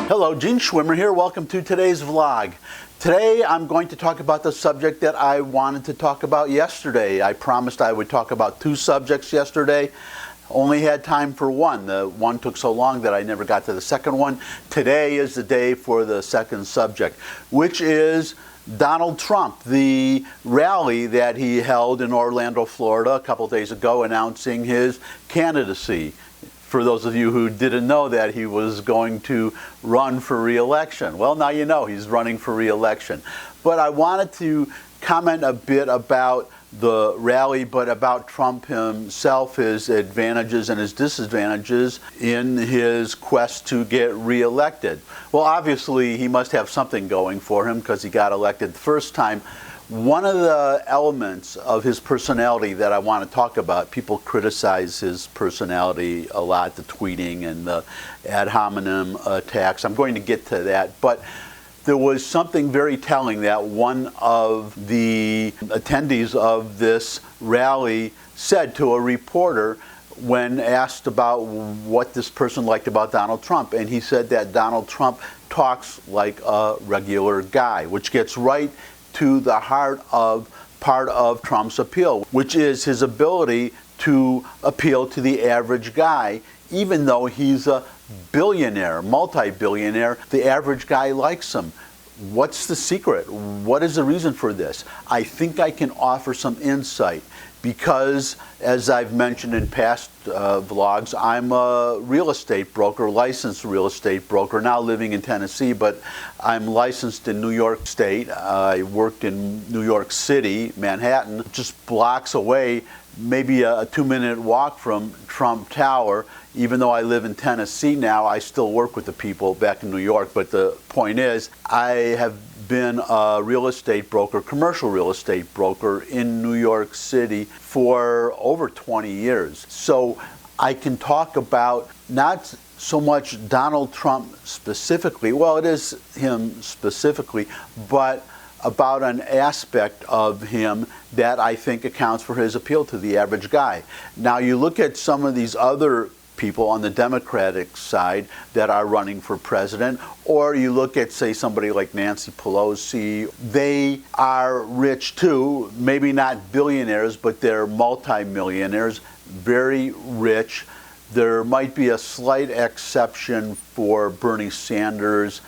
Hello, Gene Schwimmer here. Welcome to today's vlog. Today I'm going to talk about the subject that I wanted to talk about yesterday. I promised I would talk about two subjects yesterday. Only had time for one. The one took so long that I never got to the second one. Today is the day for the second subject, which is Donald Trump, the rally that he held in Orlando, Florida a couple days ago announcing his candidacy. For those of you who didn't know that he was going to run for re-election. Well, now you know he's running for re-election. But I wanted to comment a bit about the rally, but about Trump himself, his advantages and his disadvantages in his quest to get re-elected. Well, obviously he must have something going for him because he got elected the first time. One of the elements of his personality that I want to talk about, people criticize his personality a lot, the tweeting and the ad hominem attacks. I'm going to get to that, but there was something very telling that one of the attendees of this rally said to a reporter when asked about what this person liked about Donald Trump, and he said that Donald Trump talks like a regular guy, which gets right to the heart of part of Trump's appeal, which is his ability to appeal to the average guy. Even though he's a billionaire, multi-billionaire, the average guy likes him. What's the secret? What is the reason for this? I think I can offer some insight because, as I've mentioned in past vlogs, I'm a real estate broker, licensed real estate broker, now living in Tennessee, but I'm licensed in New York State. I worked in New York City, Manhattan, just blocks away, maybe a 2-minute walk from Trump Tower. Even though I live in Tennessee now, I still work with the people back in New York. But the point is, I have been a real estate broker, commercial real estate broker in New York City for over 20 years. So I can talk about not so much Donald Trump specifically, well, it is him specifically, but about an aspect of him that I think accounts for his appeal to the average guy. Now, you look at some of these other people on the Democratic side that are running for president, or you look at, say, somebody like Nancy Pelosi, they are rich too, maybe not billionaires, but they're multimillionaires, very rich. There might be a slight exception for Bernie Sanders,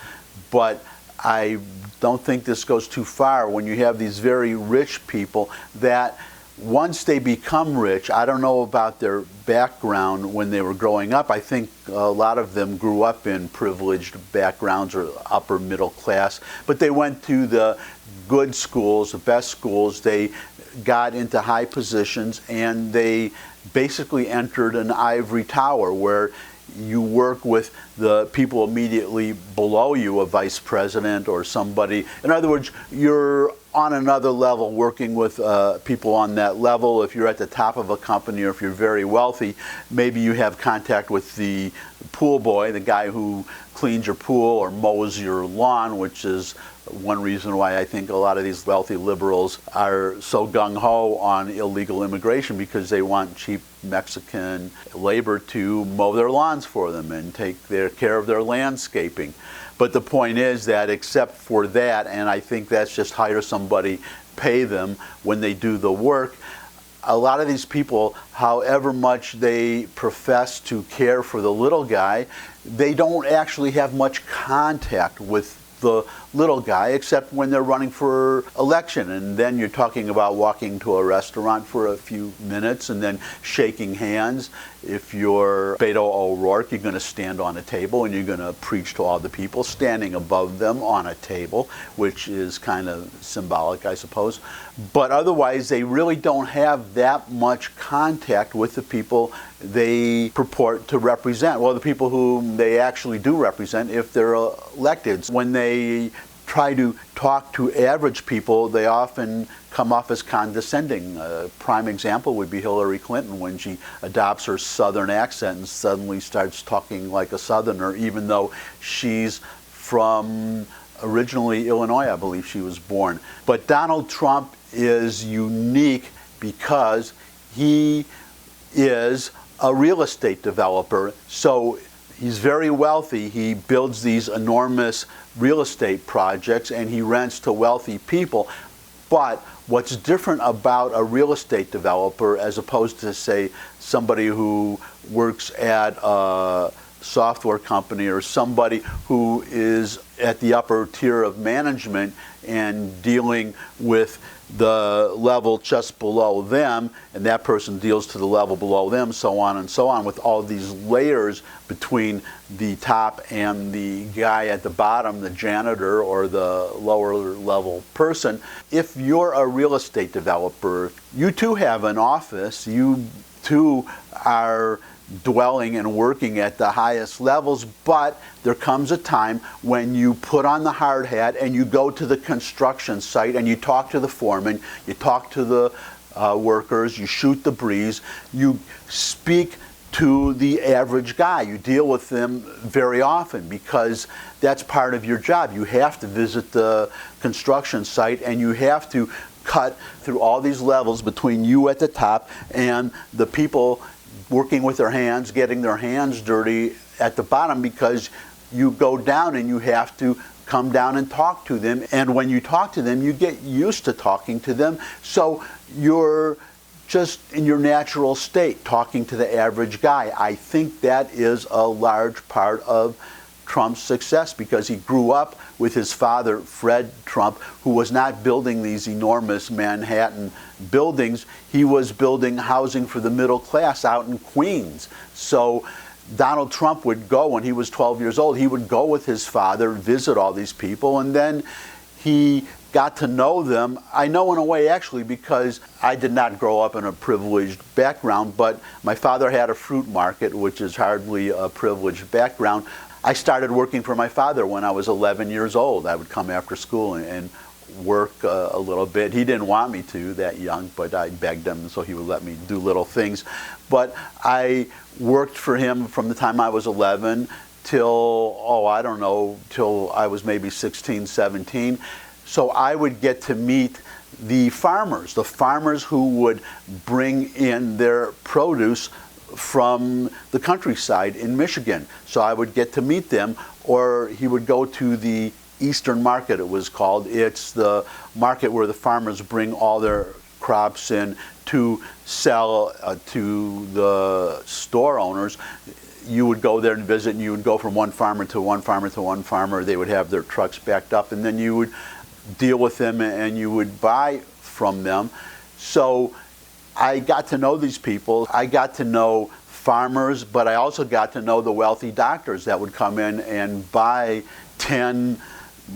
but I don't think this goes too far when you have these very rich people that once they become rich, I don't know about their background when they were growing up. I think a lot of them grew up in privileged backgrounds or upper middle class, but they went to the good schools, the best schools. They got into high positions and they basically entered an ivory tower where you work with the people immediately below you, a vice president or somebody. In other words, you're on another level working with people on that level. If you're at the top of a company or if you're very wealthy, maybe you have contact with the pool boy, the guy who cleans your pool or mows your lawn, which is one reason why I think a lot of these wealthy liberals are so gung-ho on illegal immigration, because they want cheap Mexican labor to mow their lawns for them and take care of their landscaping. But the point is that except for that, and I think that's just hire somebody, pay them when they do the work, a lot of these people, however much they profess to care for the little guy, they don't actually have much contact with the little guy except when they're running for election, and then you're talking about walking to a restaurant for a few minutes and then shaking hands. If you're Beto O'Rourke, you're going to stand on a table and you're going to preach to all the people standing above them on a table, which is kind of symbolic, I suppose. But otherwise, they really don't have that much contact with the people they purport to represent. Well, the people whom they actually do represent if they're elected. When they try to talk to average people, they often come off as condescending. A prime example would be Hillary Clinton when she adopts her Southern accent and suddenly starts talking like a Southerner, even though she's from originally Illinois, I believe she was born. But Donald Trump is unique because he is a real estate developer. So He's very wealthy. He builds these enormous real estate projects and he rents to wealthy people. But what's different about a real estate developer as opposed to, say, somebody who works at a software company or somebody who is at the upper tier of management and dealing with the level just below them, and that person deals to the level below them, so on and so on, with all these layers between the top and the guy at the bottom, the janitor or the lower level person. If you're a real estate developer, you too have an office, you too are dwelling and working at the highest levels, but there comes a time when you put on the hard hat and you go to the construction site and you talk to the foreman, you talk to the workers, you shoot the breeze, you speak to the average guy. You deal with them very often because that's part of your job. You have to visit the construction site and you have to cut through all these levels between you at the top and the people working with their hands, getting their hands dirty at the bottom, because you go down and you have to come down and talk to them. And when you talk to them, you get used to talking to them. So you're just in your natural state, talking to the average guy. I think that is a large part of Trump's success, because he grew up with his father, Fred Trump, who was not building these enormous Manhattan buildings. He was building housing for the middle class out in Queens. So Donald Trump would go, when he was 12 years old, he would go with his father, visit all these people, and then he got to know them. I know in a way actually because I did not grow up in a privileged background, but my father had a fruit market, which is hardly a privileged background. I started working for my father when I was 11 years old. I would come after school and work a little bit. He didn't want me to that young, but I begged him so he would let me do little things. But I worked for him from the time I was 11 till, I don't know, till I was maybe 16, 17. So I would get to meet the farmers who would bring in their produce from the countryside in Michigan. So I would get to meet them, or he would go to the Eastern Market, it was called. It's the market where the farmers bring all their crops in to sell to the store owners. You would go there and visit, and you would go from one farmer to one farmer to one farmer. They would have their trucks backed up, and then you would deal with them and you would buy from them. So I got to know these people. I got to know farmers, but I also got to know the wealthy doctors that would come in and buy 10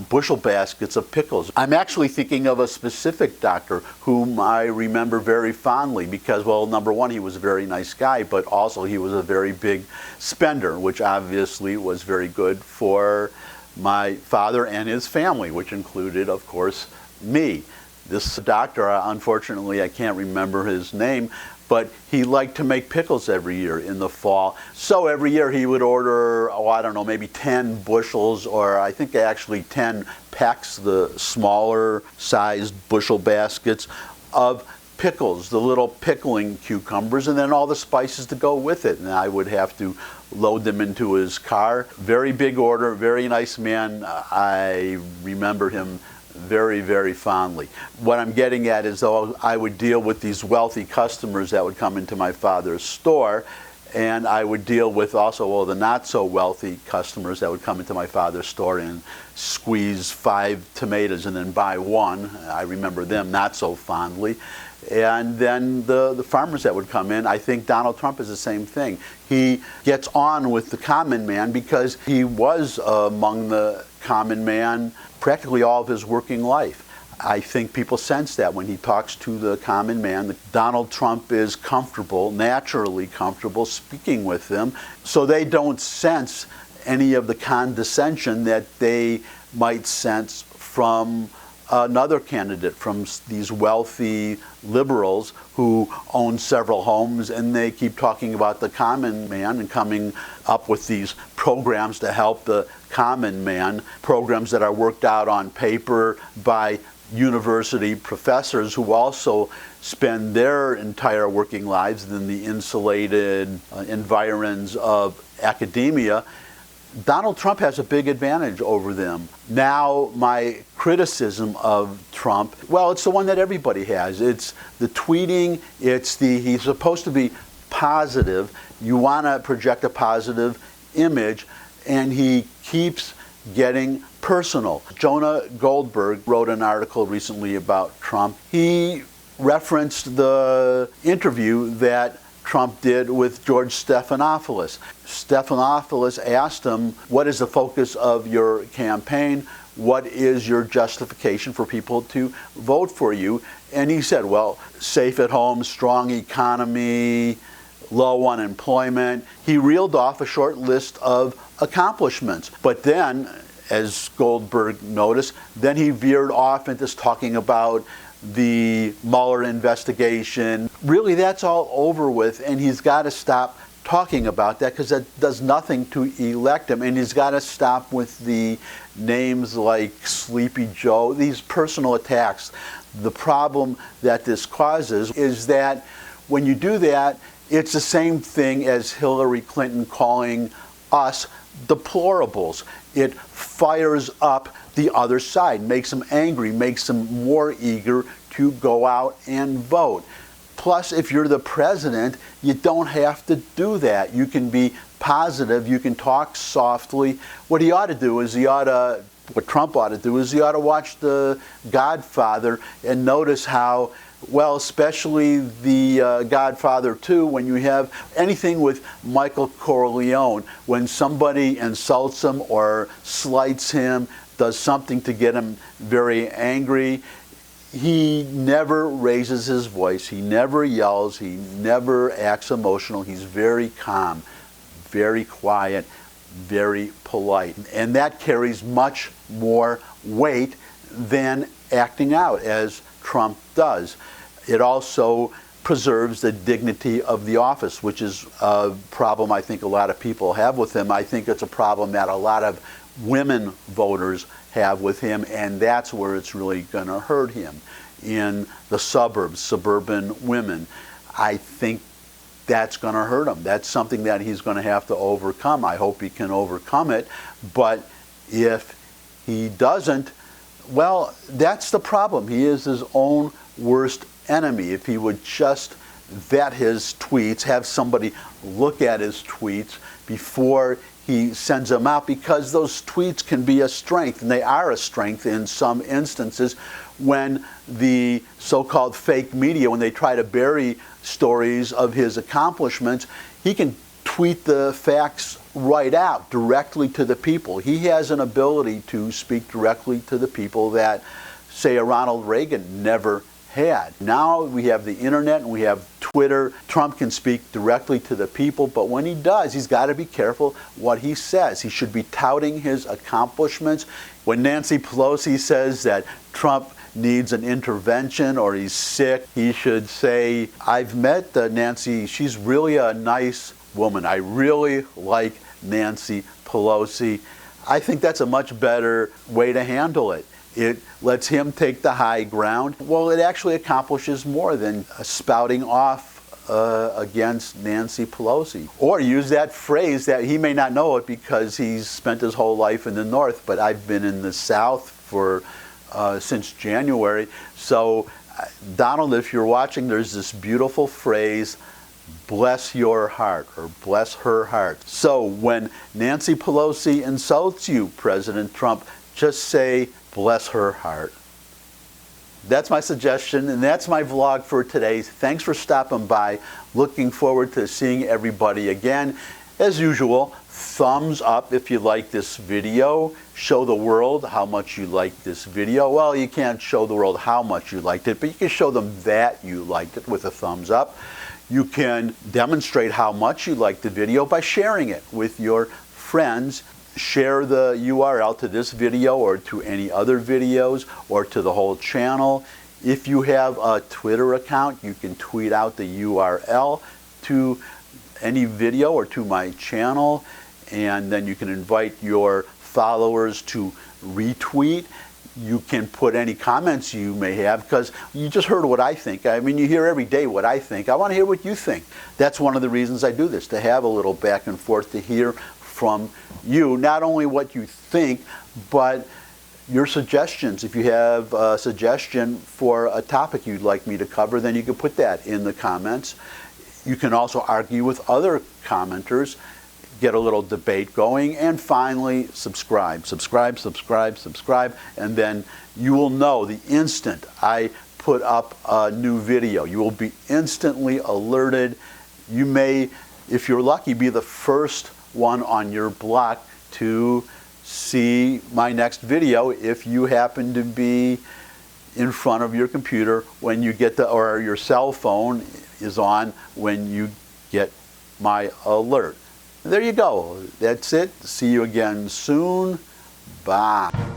bushel baskets of pickles. I'm actually thinking of a specific doctor whom I remember very fondly because, well, number one, he was a very nice guy, but also he was a very big spender, which obviously was very good for my father and his family, which included, of course, me. This doctor, unfortunately, I can't remember his name, but he liked to make pickles every year in the fall. So every year he would order, I don't know, maybe 10 bushels, or I think actually 10 packs, the smaller sized bushel baskets of pickles, the little pickling cucumbers, and then all the spices to go with it. And I would have to load them into his car. Very big order, very nice man. I remember him very, very fondly. What I'm getting at is, though, I would deal with these wealthy customers that would come into my father's store, and I would deal with also the not so wealthy customers that would come into my father's store and squeeze 5 tomatoes and then buy one. I remember them not so fondly. And then the farmers that would come in. I think Donald Trump is the same thing. He gets on with the common man because he was among the common man practically all of his working life. I think people sense that when he talks to the common man. Donald Trump is comfortable, naturally comfortable, speaking with them, so they don't sense any of the condescension that they might sense from another candidate, from these wealthy liberals who own several homes, and they keep talking about the common man and coming up with these programs to help the common man, programs that are worked out on paper by university professors who also spend their entire working lives in the insulated environs of academia, Donald Trump has a big advantage over them. Now, my criticism of Trump, well, it's the one that everybody has. It's the tweeting, he's supposed to be positive. You want to project a positive image, and he keeps getting personal. Jonah Goldberg wrote an article recently about Trump. He referenced the interview that Trump did with George Stephanopoulos. Stephanopoulos asked him, what is the focus of your campaign? What is your justification for people to vote for you? And he said, well, safe at home, strong economy, low unemployment. He reeled off a short list of accomplishments. But then, as Goldberg noticed, then he veered off into talking about the Mueller investigation. Really, that's all over with, and he's got to stop talking about that because that does nothing to elect him. And he's got to stop with the names like Sleepy Joe, these personal attacks. The problem that this causes is that when you do that, it's the same thing as Hillary Clinton calling us deplorables. It fires up the other side, makes them angry, makes them more eager to go out and vote. Plus, if you're the president, you don't have to do that. You can be positive, you can talk softly. What Trump ought to do is he ought to watch The Godfather and notice how, well, especially The Godfather 2, when you have anything with Michael Corleone, when somebody insults him or slights him, does something to get him very angry, he never raises his voice, he never yells, he never acts emotional. He's very calm, very quiet, very polite. And that carries much more weight than acting out, as Trump does. It also preserves the dignity of the office, which is a problem I think a lot of people have with him. I think it's a problem that a lot of women voters have with him, and that's where it's really going to hurt him. In the suburbs, suburban women, I think that's going to hurt him. That's something that he's going to have to overcome. I hope he can overcome it, but if he doesn't, well, that's the problem. He is his own worst enemy. If he would just vet his tweets, have somebody look at his tweets before he sends them out, because those tweets can be a strength, and they are a strength in some instances when the so-called fake media, when they try to bury stories of his accomplishments, he can tweet the facts right out, directly to the people. He has an ability to speak directly to the people that, say, a Ronald Reagan never had. Now we have the internet and we have Twitter. Trump can speak directly to the people, but when he does, he's got to be careful what he says. He should be touting his accomplishments. When Nancy Pelosi says that Trump needs an intervention or he's sick, he should say, I've met Nancy, she's really a nice woman. I really like Nancy Pelosi. I think that's a much better way to handle it. It lets him take the high ground. Well, it actually accomplishes more than spouting off against Nancy Pelosi. Or use that phrase that he may not know it because he's spent his whole life in the North, but I've been in the South since January. So, Donald, if you're watching, there's this beautiful phrase, bless your heart, or bless her heart. So when Nancy Pelosi insults you, President Trump, just say, bless her heart. That's my suggestion, and that's my vlog for today. Thanks for stopping by. Looking forward to seeing everybody again. As usual, thumbs up if you like this video. Show the world how much you like this video. Well, you can't show the world how much you liked it, but you can show them that you liked it with a thumbs up. You can demonstrate how much you liked the video by sharing it with your friends. Share the URL to this video or to any other videos or to the whole channel. If you have a Twitter account, you can tweet out the URL to any video or to my channel, and then you can invite your followers to retweet. You can put any comments you may have, because you just heard what I think. I mean, you hear every day what I think. I want to hear what you think. That's one of the reasons I do this, to have a little back and forth, to hear from you, not only what you think, but your suggestions. If you have a suggestion for a topic you'd like me to cover, then you can put that in the comments. You can also argue with other commenters, get a little debate going, and finally, subscribe, and then you will know the instant I put up a new video. You will be instantly alerted. You may, if you're lucky, be the first one on your block to see my next video if you happen to be in front of your computer when you get or your cell phone is on when you get my alert. There you go. That's it. See you again soon. Bye.